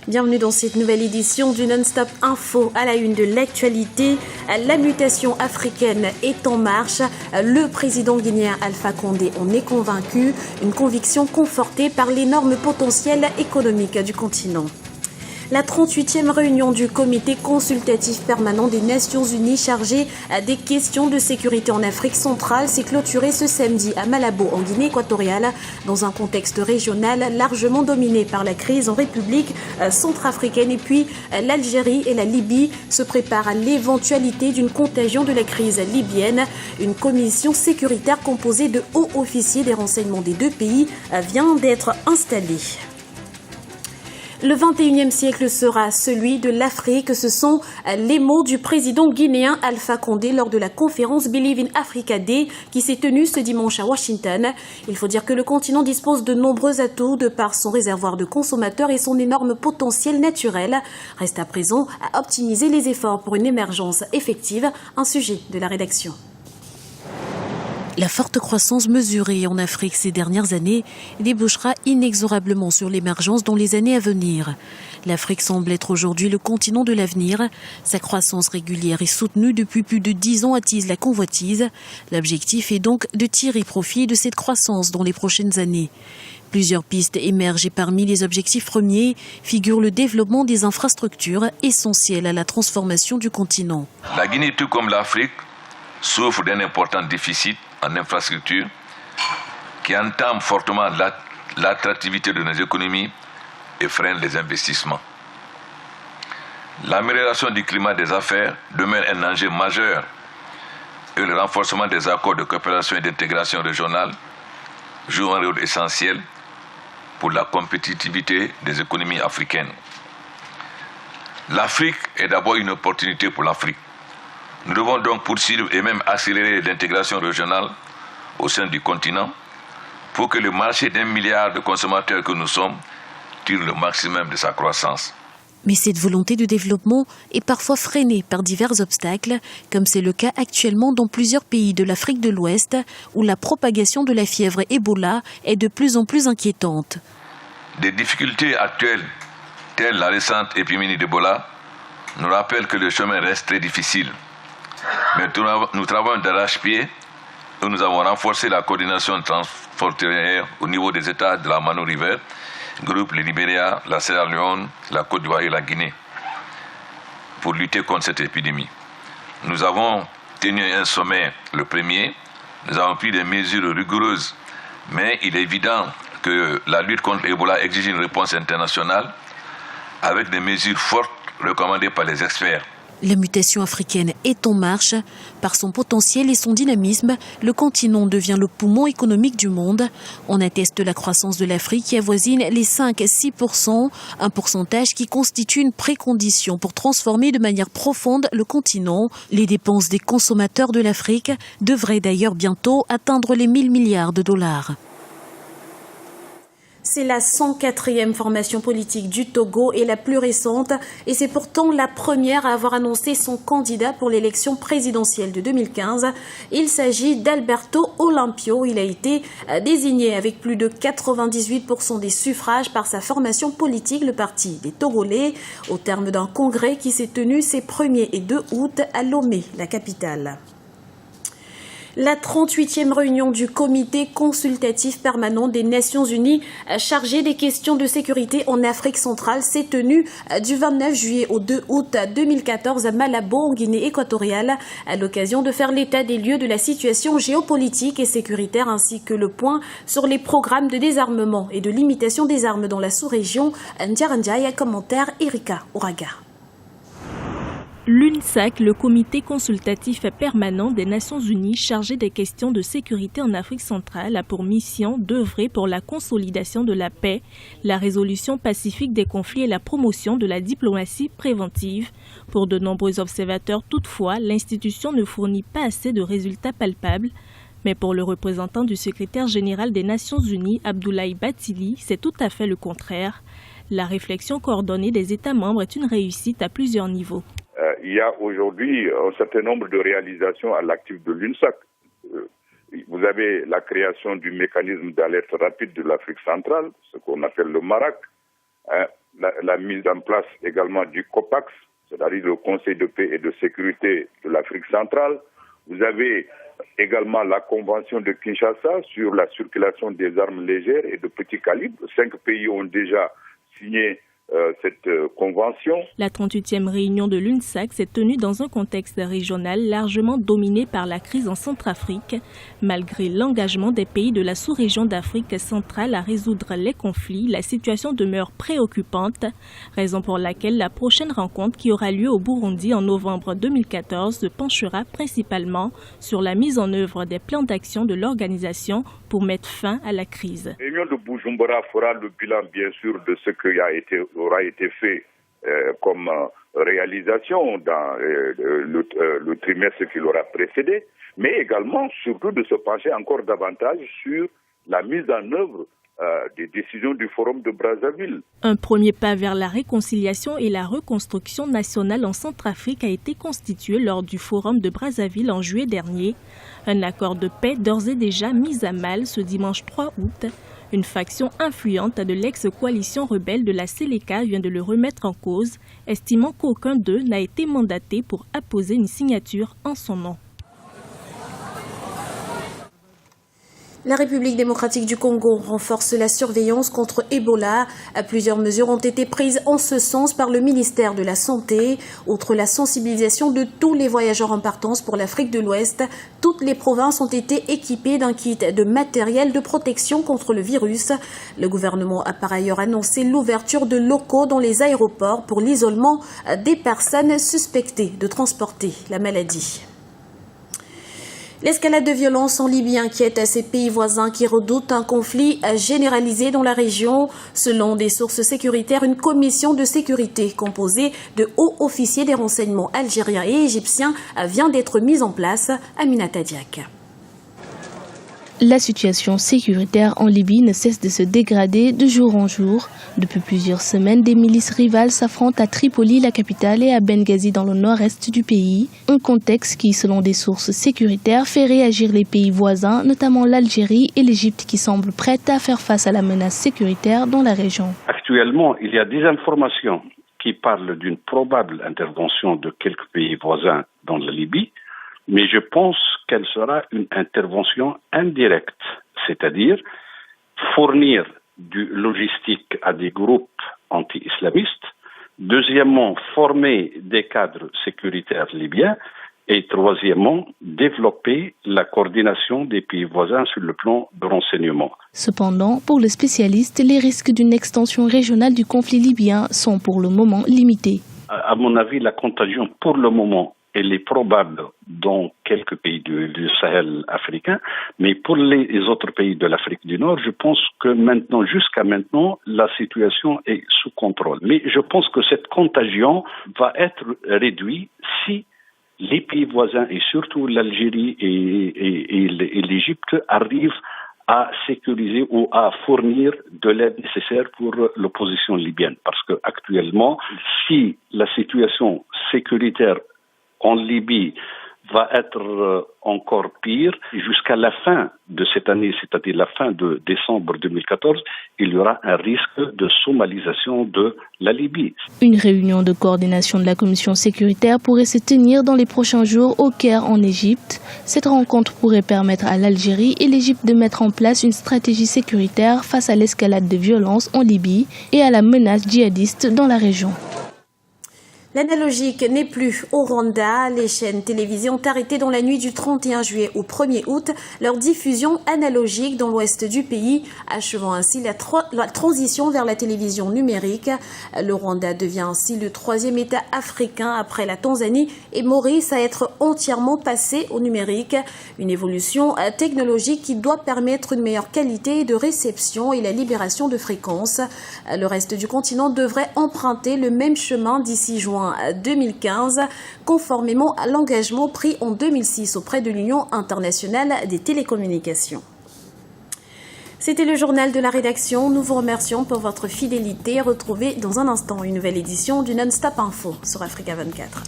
Bienvenue dans cette nouvelle édition du Non-Stop Info. À la une de l'actualité, la mutation africaine est en marche. Le président guinéen Alpha Condé en est convaincu, une conviction confortée par l'énorme potentiel économique du continent. La 38e réunion du comité consultatif permanent des Nations Unies chargé des questions de sécurité en Afrique centrale s'est clôturée ce samedi à Malabo, en Guinée équatoriale, dans un contexte régional largement dominé par la crise en République centrafricaine. Et puis, l'Algérie et la Libye se préparent à l'éventualité d'une contagion de la crise libyenne. Une commission sécuritaire composée de hauts officiers des renseignements des deux pays vient d'être installée. Le 21e siècle sera celui de l'Afrique. Ce sont les mots du président guinéen Alpha Condé lors de la conférence Believe in Africa Day qui s'est tenue ce dimanche à Washington. Il faut dire que le continent dispose de nombreux atouts de par son réservoir de consommateurs et son énorme potentiel naturel. Reste à présent à optimiser les efforts pour une émergence effective. Un sujet de la rédaction. La forte croissance mesurée en Afrique ces dernières années débouchera inexorablement sur l'émergence dans les années à venir. L'Afrique semble être aujourd'hui le continent de l'avenir. Sa croissance régulière et soutenue depuis plus de 10 ans attise la convoitise. L'objectif est donc de tirer profit de cette croissance dans les prochaines années. Plusieurs pistes émergent et parmi les objectifs premiers figure le développement des infrastructures essentielles à la transformation du continent. La Guinée, tout comme l'Afrique, souffre d'un important déficit en infrastructure qui entame fortement l'attractivité de nos économies et freine les investissements. L'amélioration du climat des affaires demeure un enjeu majeur et le renforcement des accords de coopération et d'intégration régionale joue un rôle essentiel pour la compétitivité des économies africaines. L'Afrique est d'abord une opportunité pour l'Afrique. Nous devons donc poursuivre et même accélérer l'intégration régionale au sein du continent pour que le marché d'1 milliard de consommateurs que nous sommes tire le maximum de sa croissance. Mais cette volonté de développement est parfois freinée par divers obstacles, comme c'est le cas actuellement dans plusieurs pays de l'Afrique de l'Ouest, où la propagation de la fièvre Ebola est de plus en plus inquiétante. Des difficultés actuelles, telles la récente épidémie d'Ebola, nous rappellent que le chemin reste très difficile. Mais nous travaillons d'arrache-pied et nous avons renforcé la coordination transfrontalière au niveau des États de la Mano River, groupe le Libéria, la Sierra Leone, la Côte d'Ivoire et la Guinée, pour lutter contre cette épidémie. Nous avons tenu un sommet le premier, nous avons pris des mesures rigoureuses, mais il est évident que la lutte contre l'Ebola exige une réponse internationale avec des mesures fortes recommandées par les experts. La mutation africaine est en marche. Par son potentiel et son dynamisme, le continent devient le poumon économique du monde. On atteste la croissance de l'Afrique qui avoisine les 5-6%, un pourcentage qui constitue une précondition pour transformer de manière profonde le continent. Les dépenses des consommateurs de l'Afrique devraient d'ailleurs bientôt atteindre les 1 000 milliards de dollars. C'est la 104e formation politique du Togo et la plus récente, et c'est pourtant la première à avoir annoncé son candidat pour l'élection présidentielle de 2015. Il s'agit d'Alberto Olympio. Il a été désigné avec plus de 98% des suffrages par sa formation politique, le Parti des Togolais, au terme d'un congrès qui s'est tenu ces 1er et 2 août à Lomé, la capitale. La 38e réunion du comité consultatif permanent des Nations Unies chargé des questions de sécurité en Afrique centrale s'est tenue du 29 juillet au 2 août 2014 à Malabo, en Guinée équatoriale, à l'occasion de faire l'état des lieux de la situation géopolitique et sécuritaire ainsi que le point sur les programmes de désarmement et de limitation des armes dans la sous-région. Ndiarandiaï, commentaire Erika Ouraga. L'UNSAC, le comité consultatif permanent des Nations Unies chargé des questions de sécurité en Afrique centrale, a pour mission d'œuvrer pour la consolidation de la paix, la résolution pacifique des conflits et la promotion de la diplomatie préventive. Pour de nombreux observateurs, toutefois, l'institution ne fournit pas assez de résultats palpables. Mais pour le représentant du secrétaire général des Nations Unies, Abdoulaye Bathily, c'est tout à fait le contraire. La réflexion coordonnée des États membres est une réussite à plusieurs niveaux. Il y a aujourd'hui un certain nombre de réalisations à l'actif de l'UNSAC. Vous avez la création du mécanisme d'alerte rapide de l'Afrique centrale, ce qu'on appelle le MARAC, la mise en place également du COPAX, c'est-à-dire le Conseil de paix et de sécurité de l'Afrique centrale. Vous avez également la Convention de Kinshasa sur la circulation des armes légères et de petit calibre. 5 pays ont déjà signé cette convention. La 38e réunion de l'UNSAC s'est tenue dans un contexte régional largement dominé par la crise en Centrafrique, malgré l'engagement des pays de la sous-région d'Afrique centrale à résoudre les conflits. La situation demeure préoccupante, raison pour laquelle la prochaine rencontre qui aura lieu au Burundi en novembre 2014 se penchera principalement sur la mise en œuvre des plans d'action de l'organisation pour mettre fin à la crise. La réunion de Bujumbura fera le bilan, bien sûr, de ce qui aura été fait comme réalisation dans le trimestre qui l'aura précédé, mais également, surtout, de se pencher encore davantage sur la mise en œuvre des décisions du Forum de Brazzaville. Un premier pas vers la réconciliation et la reconstruction nationale en Centrafrique a été constitué lors du Forum de Brazzaville en juillet dernier. Un accord de paix d'ores et déjà mis à mal ce dimanche 3 août. Une faction influente de l'ex-coalition rebelle de la Séléka vient de le remettre en cause, estimant qu'aucun d'eux n'a été mandaté pour apposer une signature en son nom. La République démocratique du Congo renforce la surveillance contre Ebola. Plusieurs mesures ont été prises en ce sens par le ministère de la Santé. Outre la sensibilisation de tous les voyageurs en partance pour l'Afrique de l'Ouest, toutes les provinces ont été équipées d'un kit de matériel de protection contre le virus. Le gouvernement a par ailleurs annoncé l'ouverture de locaux dans les aéroports pour l'isolement des personnes suspectées de transporter la maladie. L'escalade de violence en Libye inquiète ces pays voisins qui redoutent un conflit généralisé dans la région. Selon des sources sécuritaires, une commission de sécurité composée de hauts officiers des renseignements algériens et égyptiens vient d'être mise en place. Aminata Diak. La situation sécuritaire en Libye ne cesse de se dégrader de jour en jour. Depuis plusieurs semaines, des milices rivales s'affrontent à Tripoli, la capitale, et à Benghazi dans le nord-est du pays. Un contexte qui, selon des sources sécuritaires, fait réagir les pays voisins, notamment l'Algérie et l'Égypte, qui semblent prêtes à faire face à la menace sécuritaire dans la région. Actuellement, il y a des informations qui parlent d'une probable intervention de quelques pays voisins dans la Libye. Mais je pense qu'elle sera une intervention indirecte, c'est-à-dire fournir du logistique à des groupes anti-islamistes, deuxièmement, former des cadres sécuritaires libyens, et troisièmement, développer la coordination des pays voisins sur le plan de renseignement. Cependant, pour le spécialiste, les risques d'une extension régionale du conflit libyen sont pour le moment limités. À mon avis, la contagion pour le moment, elle est probable dans quelques pays du Sahel africain, mais pour les autres pays de l'Afrique du Nord, je pense que jusqu'à maintenant, la situation est sous contrôle. Mais je pense que cette contagion va être réduite si les pays voisins, et surtout l'Algérie et l'Égypte, arrivent à sécuriser ou à fournir de l'aide nécessaire pour l'opposition libyenne. Parce que actuellement, si la situation sécuritaire en Libye va être encore pire, jusqu'à la fin de cette année, c'est-à-dire la fin de décembre 2014, il y aura un risque de somalisation de la Libye. Une réunion de coordination de la commission sécuritaire pourrait se tenir dans les prochains jours au Caire en Égypte. Cette rencontre pourrait permettre à l'Algérie et l'Égypte de mettre en place une stratégie sécuritaire face à l'escalade de violence en Libye et à la menace djihadiste dans la région. L'analogique n'est plus au Rwanda. Les chaînes télévisées ont arrêté dans la nuit du 31 juillet au 1er août leur diffusion analogique dans l'ouest du pays, achevant ainsi la transition vers la télévision numérique. Le Rwanda devient ainsi le 3e État africain après la Tanzanie et Maurice à être entièrement passé au numérique. Une évolution technologique qui doit permettre une meilleure qualité de réception et la libération de fréquences. Le reste du continent devrait emprunter le même chemin d'ici juin 2015, conformément à l'engagement pris en 2006 auprès de l'Union internationale des télécommunications. C'était le journal de la rédaction. Nous vous remercions pour votre fidélité. Retrouvez dans un instant une nouvelle édition du Non-Stop Info sur Africa 24.